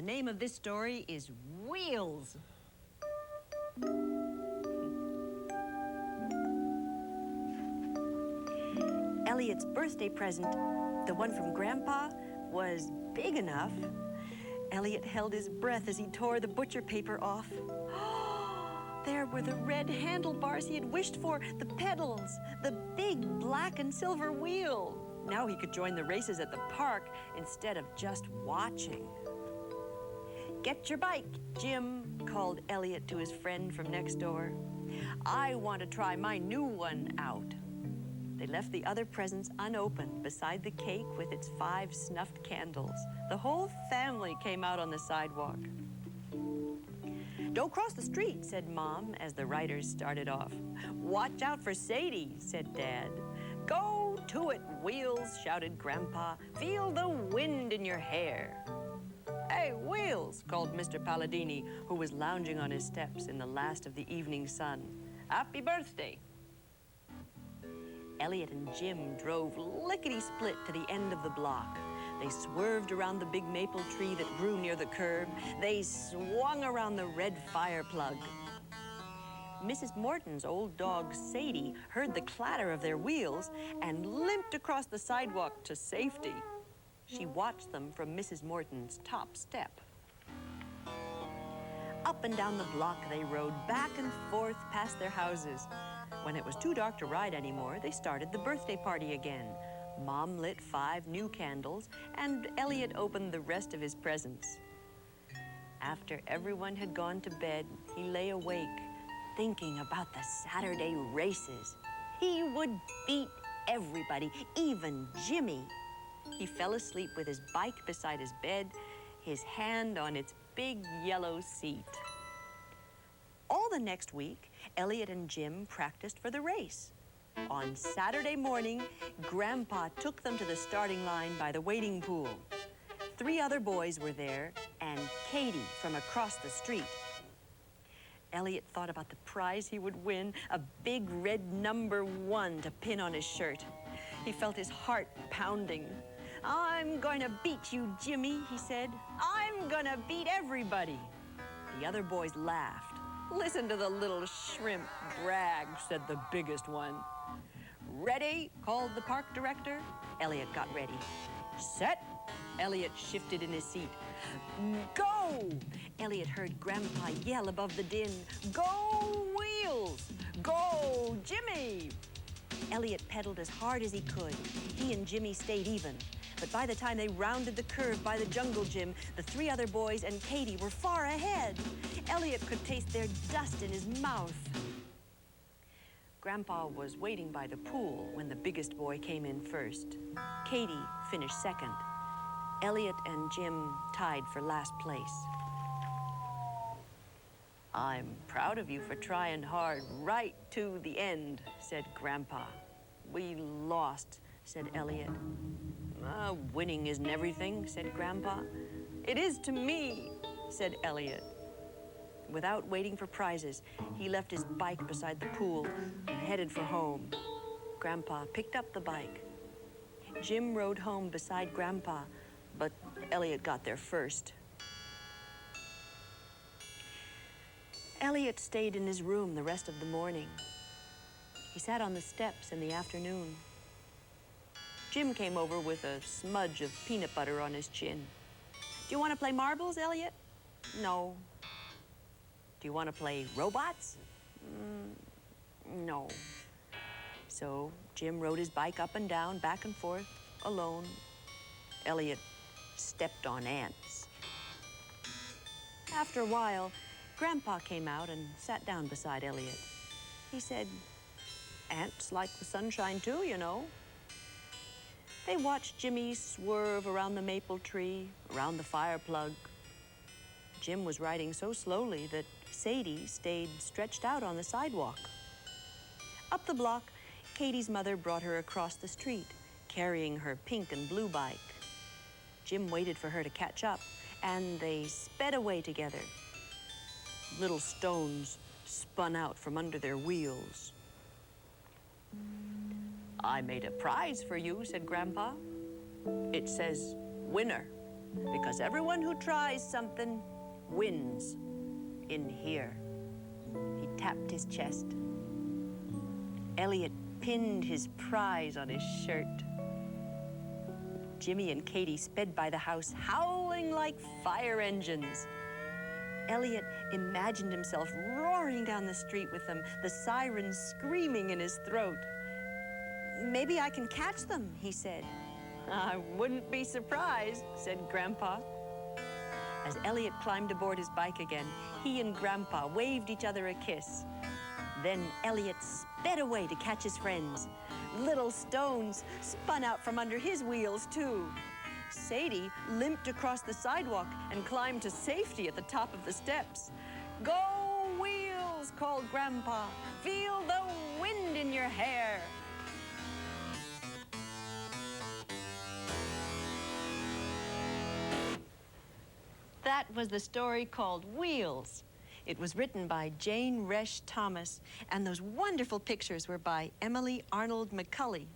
the name of this story is Wheels. Elliot's birthday present, the one from Grandpa, was big enough. Elliot held his breath as he tore the butcher paper off. There were the red handlebars he had wished for, the pedals, the big black and silver wheel. Now he could join the races at the park instead of just watching. "Get your bike, Jim," called Elliot to his friend from next door. "I want to try my new one out." They left the other presents unopened beside the cake with its 5 snuffed candles. The whole family came out on the sidewalk. "Don't cross the street," said Mom as the riders started off. "Watch out for Sadie," said Dad. "Go to it, Wheels," shouted Grandpa. "Feel the wind in your hair." "Hey, Wheels," called Mr. Palladini, who was lounging on his steps in the last of the evening sun. "Happy birthday." Elliot and Jim drove lickety-split to the end of the block. They swerved around the big maple tree that grew near the curb. They swung around the red fire plug. Mrs. Morton's old dog, Sadie, heard the clatter of their wheels and limped across the sidewalk to safety. She watched them from Mrs. Morton's top step. Up and down the block they rode, back and forth past their houses. When it was too dark to ride anymore, they started the birthday party again. Mom lit 5 new candles, and Elliot opened the rest of his presents. After everyone had gone to bed, he lay awake, thinking about the Saturday races. He would beat everybody, even Jimmy. He fell asleep with his bike beside his bed, his hand on its big yellow seat. All the next week, Elliot and Jim practiced for the race. On Saturday morning, Grandpa took them to the starting line by the wading pool. 3 other boys were there, and Katie from across the street. Elliot thought about the prize he would win, a big red number 1 to pin on his shirt. He felt his heart pounding. "I'm going to beat you, Jimmy," he said. "I'm going to beat everybody." The other boys laughed. "Listen to the little shrimp brag," said the biggest one. "Ready?" called the park director. Elliot got ready. "Set." Elliot shifted in his seat. "Go!" Elliot heard Grandpa yell above the din. "Go, Wheels! Go, Jimmy!" Elliot pedaled as hard as he could. He and Jimmy stayed even. But by the time they rounded the curve by the jungle gym, the 3 other boys and Katie were far ahead. Elliot could taste their dust in his mouth. Grandpa was waiting by the pool when the biggest boy came in first. Katie finished second. Elliot and Jim tied for last place. "I'm proud of you for trying hard right to the end," said Grandpa. "We lost," said Elliot. "Winning isn't everything," said Grandpa. "It is to me," said Elliot. Without waiting for prizes, he left his bike beside the pool and headed for home. Grandpa picked up the bike. Jim rode home beside Grandpa, but Elliot got there first. Elliot stayed in his room the rest of the morning. He sat on the steps in the afternoon. Jim came over with a smudge of peanut butter on his chin. "Do you want to play marbles, Elliot?" "No." "Do you want to play robots?" No. So Jim rode his bike up and down, back and forth, alone. Elliot stepped on ants. After a while, Grandpa came out and sat down beside Elliot. He said, "Ants like the sunshine too, you know." They watched Jimmy swerve around the maple tree, around the fire plug. Jim was riding so slowly that Sadie stayed stretched out on the sidewalk. Up the block, Katie's mother brought her across the street, carrying her pink and blue bike. Jim waited for her to catch up, and they sped away together. Little stones spun out from under their wheels. "I made a prize for you," said Grandpa. "It says winner." because everyone who tries something wins in here. He tapped his chest. Elliot pinned his prize on his shirt. Jimmy and Katie sped by the house, howling like fire engines. Elliot imagined himself roaring down the street with them, the sirens screaming in his throat. "Maybe I can catch them," he said. "I wouldn't be surprised," said Grandpa. As Elliot climbed aboard his bike again, he and Grandpa waved each other a kiss. Then Elliot sped away to catch his friends. Little stones spun out from under his wheels, too. Sadie limped across the sidewalk and climbed to safety at the top of the steps. "Go, Wheels!" called Grandpa. "Feel the wind in your hair." That was the story called Wheels. It was written by Jane Resch Thomas, and those wonderful pictures were by Emily Arnold McCulley.